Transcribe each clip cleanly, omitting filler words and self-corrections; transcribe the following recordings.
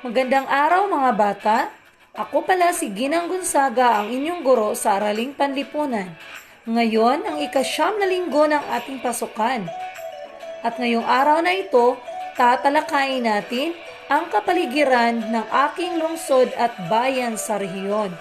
Magandang araw mga bata. Ako pala si Ginang Gonzaga, ang inyong guro sa Araling Panlipunan. Ngayon ang ika-9 na linggo ng ating pasukan. At ngayong araw na ito, tatalakayin natin ang kapaligiran ng aking lungsod at bayan sa rehiyon.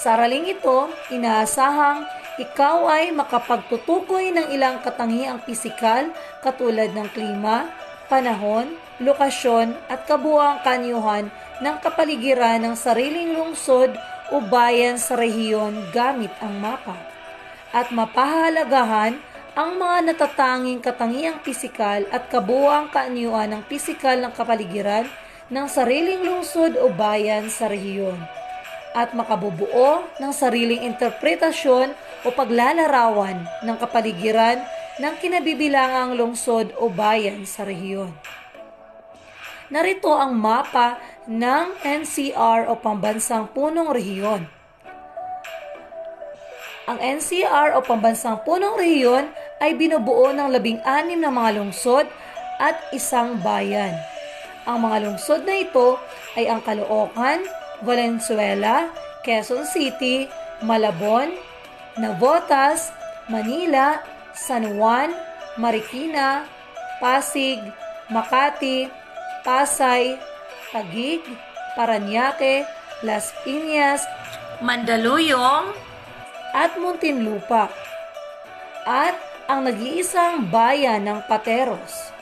Sa araling ito, inaasahang ikaw ay makapagtutukoy ng ilang katangiang pisikal katulad ng klima, panahon, lokasyon at kabuuang kanyuhan ng kapaligiran ng sariling lungsod o bayan sa rehiyon gamit ang mapa. At mapahalagahan ang mga natatanging katangiang pisikal at kabuuang kaanyuan ng pisikal ng kapaligiran ng sariling lungsod o bayan sa rehiyon. At makabubuo ng sariling interpretasyon o paglalarawan ng kapaligiran ng kinabibilangang lungsod o bayan sa rehiyon. Narito ang mapa ng NCR o Pambansang Punong Rehiyon. Ang NCR o Pambansang Punong Rehiyon ay binubuo ng 16 na mga lungsod at isang bayan. Ang mga lungsod na ito ay ang Caloocan, Valenzuela, Quezon City, Malabon, Navotas, Manila, San Juan, Marikina, Pasig, Makati, Pasay, Taguig, Parañaque, Las Piñas, Mandaluyong, at Muntinlupa. At ang nag-iisang bayan ng Pateros.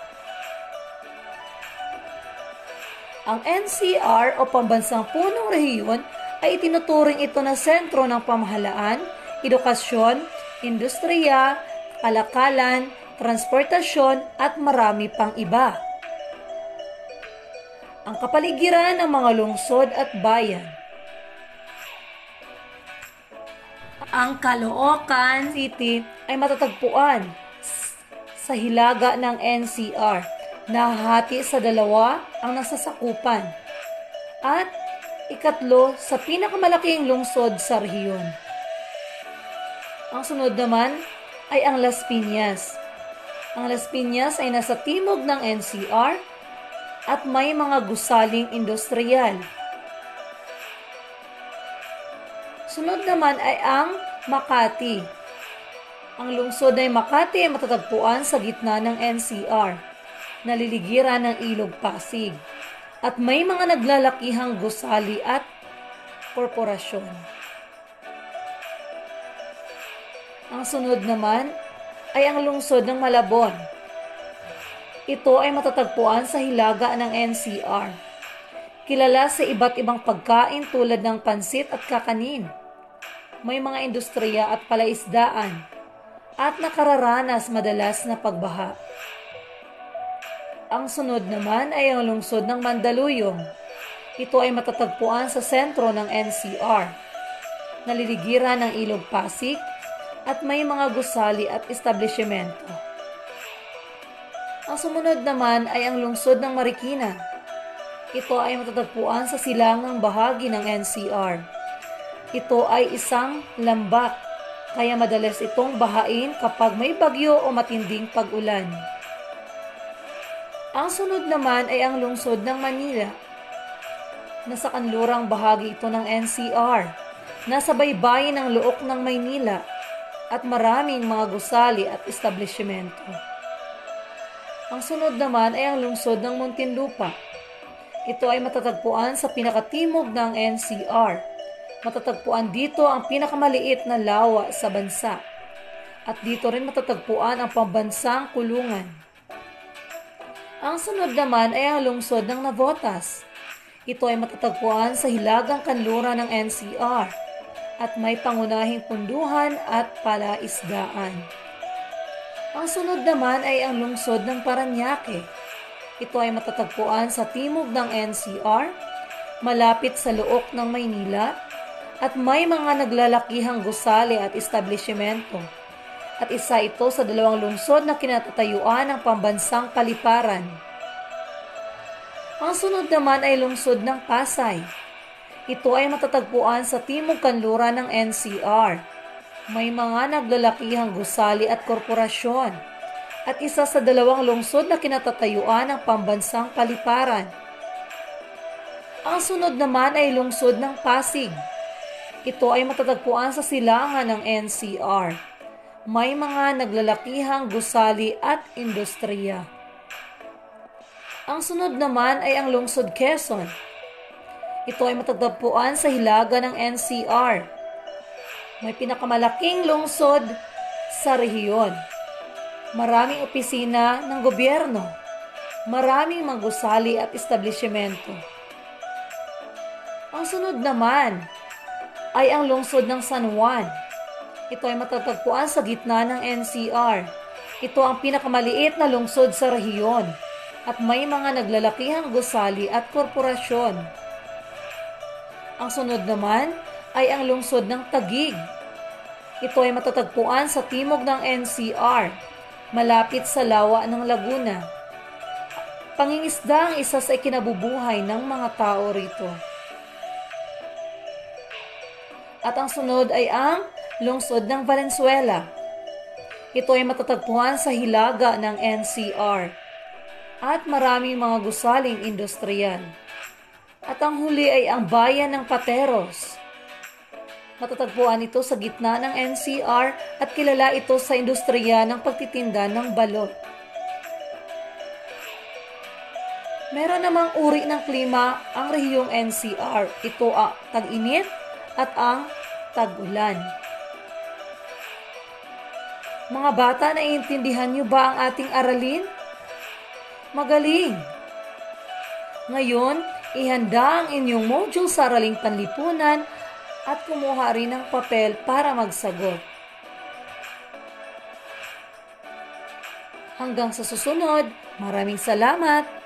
Ang NCR o Pambansang Punong Rehiyon ay itinuturing ito na sentro ng pamahalaan, edukasyon, industriya, kalakalan, transportasyon at marami pang iba. Ang kapaligiran ng mga lungsod at bayan. Ang Caloocan City ay matatagpuan sa hilaga ng NCR. Nahahati sa dalawa ang nasasakupan at ikatlo sa pinakamalaking lungsod sa rehiyon. Ang sunod naman ay ang Las Piñas. Ang Las Piñas ay nasa timog ng NCR at may mga gusaling industrial. Sunod naman ay ang Makati. Ang lungsod ng Makati ay matatagpuan sa gitna ng NCR. Naliligiran ng Ilog Pasig at may mga naglalakihang gusali at korporasyon. Ang sunod naman ay ang lungsod ng Malabon. Ito ay matatagpuan sa hilaga ng NCR. Kilala sa iba't ibang pagkain tulad ng pansit at kakanin. May mga industriya at palaisdaan at nakararanas madalas na pagbaha. Ang sunod naman ay ang lungsod ng Mandaluyong. Ito ay matatagpuan sa sentro ng NCR. Naliligiran ng Ilog Pasig at may mga gusali at establishmento. Ang sumunod naman ay ang lungsod ng Marikina. Ito ay matatagpuan sa silangang bahagi ng NCR. Ito ay isang lambak, kaya madalas itong bahain kapag may bagyo o matinding pag-ulan. Ang sunod naman ay ang lungsod ng Manila. Nasa kanlurang bahagi ito ng NCR. Nasa baybayin ng Look ng Maynila at maraming mga gusali at establishmento. Ang sunod naman ay ang lungsod ng Muntinlupa. Ito ay matatagpuan sa pinakatimog ng NCR. Matatagpuan dito ang pinakamaliit na lawa sa bansa. At dito rin matatagpuan ang pambansang kulungan. Ang sunod naman ay ang lungsod ng Navotas. Ito ay matatagpuan sa hilagang kanluran ng NCR at may pangunahing punduhan at palaisdaan. Ang sunod naman ay ang lungsod ng Parañaque. Ito ay matatagpuan sa timog ng NCR, malapit sa Look ng Maynila at may mga naglalakihang gusali at establishmento. At isa ito sa 2 lungsod na kinatatayuan ng pambansang paliparan. Ang sunod naman ay lungsod ng Pasay. Ito ay matatagpuan sa timog kanluran ng NCR. May mga naglalakihang gusali at korporasyon. At isa sa 2 lungsod na kinatatayuan ng pambansang paliparan. Ang sunod naman ay lungsod ng Pasig. Ito ay matatagpuan sa silangan ng NCR. May mga naglalakihang gusali at industriya. Ang sunod naman ay ang lungsod Quezon. Ito ay matatagpuan sa hilaga ng NCR. May pinakamalaking lungsod sa rehiyon. Maraming opisina ng gobyerno. Maraming mga gusali at establishmento. Ang sunod naman ay ang lungsod ng San Juan. Ito ay matatagpuan sa gitna ng NCR. Ito ang pinakamaliit na lungsod sa rehiyon at may mga naglalakihang gusali at korporasyon. Ang sunod naman ay ang lungsod ng Taguig. Ito ay matatagpuan sa timog ng NCR, malapit sa lawa ng Laguna. Pangingisda ang isa sa ikinabubuhay ng mga tao rito. At ang sunod ay ang lungsod ng Valenzuela. Ito ay matatagpuan sa hilaga ng NCR at maraming mga gusaling industriyan. At ang huli ay ang bayan ng Pateros. Matatagpuan ito sa gitna ng NCR at kilala ito sa industriya ng pagtitinda ng balot. Meron namang uri ng klima ang rehiyong NCR. Ito ang tag-init at ang tag-ulan. Mga bata, naiintindihan niyo ba ang ating aralin? Magaling! Ngayon, ihanda ang inyong module sa Araling Panlipunan at kumuha rin ng papel para magsagot. Hanggang sa susunod, maraming salamat!